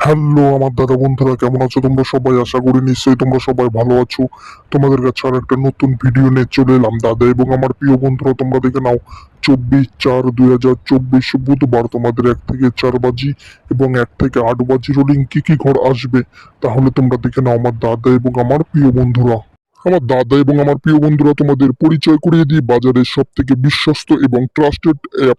Hello আমার দাদা বন্ধুরা, কেমন আছো তোমরা সবাই? আশা করি নিশ্চয়ই তোমরা সবাই ভালো আছো। তোমাদের কাছে আর একটা নতুন ভিডিও নিয়ে চলে এলাম দাদা এবং আমার প্রিয় বন্ধুরা। তোমরা দেখে নাও 24/4/2024 বুধবার তোমাদের 1 থেকে 4 বাজি এবং 1 থেকে 8 বাজি রোলিং কি কি ঘর আসবে তাহলে তোমরা দেখে নাও আমার দাদা এবং আমার প্রিয় বন্ধুরা। আমার দাদা এবং আমার প্রিয় বন্ধুরা, তোমাদের পরিচয় করিয়ে দিই বাজারের সব থেকে বিশ্বস্ত এবং ট্রাস্টেড অ্যাপ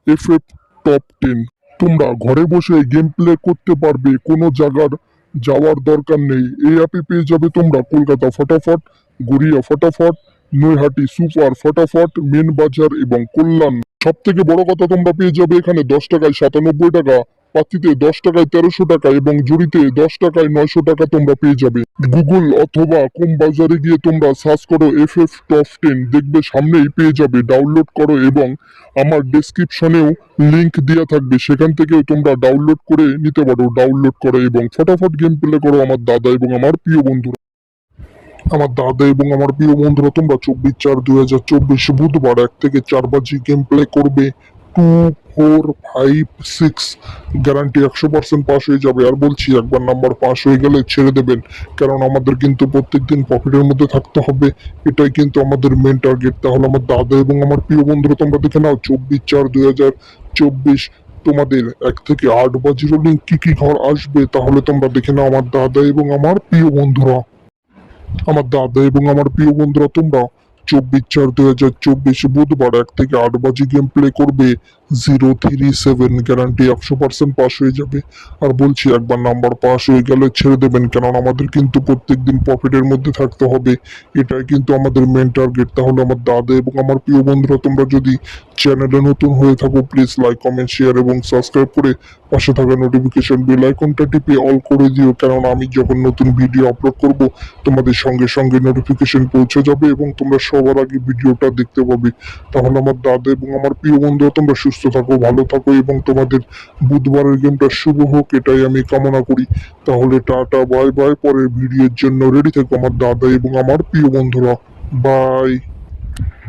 এফএফ টপ 10। তোমরা ঘরে বসে গেম প্লে করতে পারবে, কোনো জায়গার যাওয়ার দরকার নেই। এই অ্যাপে পেয়ে যাবে তোমরা কলকাতা ফটাফট, গড়িয়া ফটাফট, নৈহাটি সুপার ফটাফট, মেন বাজার এবং কল্যাণ। সব থেকে বড় কথা, তোমরা পেয়ে যাবে এখানে 10 টাকায় 97 টাকা, পাতিতে 10 টাকায় 1300 টাকা এবং জুড়িতে 10 টাকায় 900 টাকা তোমরা পেয়ে যাবে। গুগল অথবা কোম বাজারে গিয়ে তোমরা সার্চ করো এফএফ টপ 10, দেখবে সামনেই পেয়ে যাবে। ডাউনলোড করো এবং আমার ডেসক্রিপশনেও লিংক দেওয়া থাকবে, সেখান থেকেও তোমরা ডাউনলোড করে নিতে পারো। ডাউনলোড করো এবং ফটাফট গেম প্লে করো আমার দাদা এবং আমার প্রিয় বন্ধুরা। আমার দাদা এবং আমার প্রিয় বন্ধুরা, তোমরা 24/4/2024 বুধবার 1 থেকে 4 বাজি গেম প্লে করবে। 2, 4, 5, 6 গ্যারান্টি 100% পাস হয়ে যাবে। আর বলছি, একবার নাম্বার পাস হয়ে গেলে ছেড়ে দেবেন, কারণ আমাদের কিন্তু প্রত্যেকদিন প্রফিটের মধ্যে থাকতে হবে। এটাই কিন্তু আমাদের মেন টার্গেট। তাহলে আমার দাদা এবং আমার প্রিয় বন্ধুরা, তোমরা দেখে নাও 24/4/2024 তোমাদের 1 থেকে 8 বাজি রোলিং কি কি ঘর আসবে তাহলে তোমরা দেখে নাও আমার দাদা এবং আমার প্রিয় বন্ধুরা। আমার দাদা এবং আমার প্রিয় বন্ধুরা, তোমরা 24/4/2024 বুধবার 1 থেকে 8 বাজি গেম প্লে করবে। 037 গ্যারান্টি 100% পাস হয়ে যাবে। আর বলছি, একবার নাম্বার পাস হয়ে গেলে ছেড়ে দেবেন, কারণ আমাদের কিন্তু প্রত্যেকদিন প্রফিটের মধ্যে থাকতে হবে। এটাই কিন্তু আমাদের মেন টার্গেট। তাহলে আমার দাদা এবং আমার প্রিয় বন্ধুরা, তোমরা যদি চ্যানেলে নতুন হয়ে থাকো, প্লিজ লাইক, কমেন্ট, শেয়ার এবং সাবস্ক্রাইব করে পাশে থাকা নোটিফিকেশন বেল আইকনটা টিপে অল করে দিও, কারণ আমি যখন নতুন ভিডিও আপলোড করব তোমাদের সঙ্গে সঙ্গে নোটিফিকেশন পৌঁছে যাবে এবং তোমরা সবার আগে ভিডিওটা দেখতে পাবে। তাহলে আমার দাদা এবং আমার প্রিয় বন্ধু, তোমরা সুস্থ থাকো, ভালো থাকো এবং তোমাদের বুধবারের গেমটা শুভ হোক, এটাই আমি কামনা করি। তাহলে টাটা, বাই বাই। পরের ভিডিওর জন্য রেডি থেকো আমার দাদা এবং আমার প্রিয় বন্ধুরা। বাই।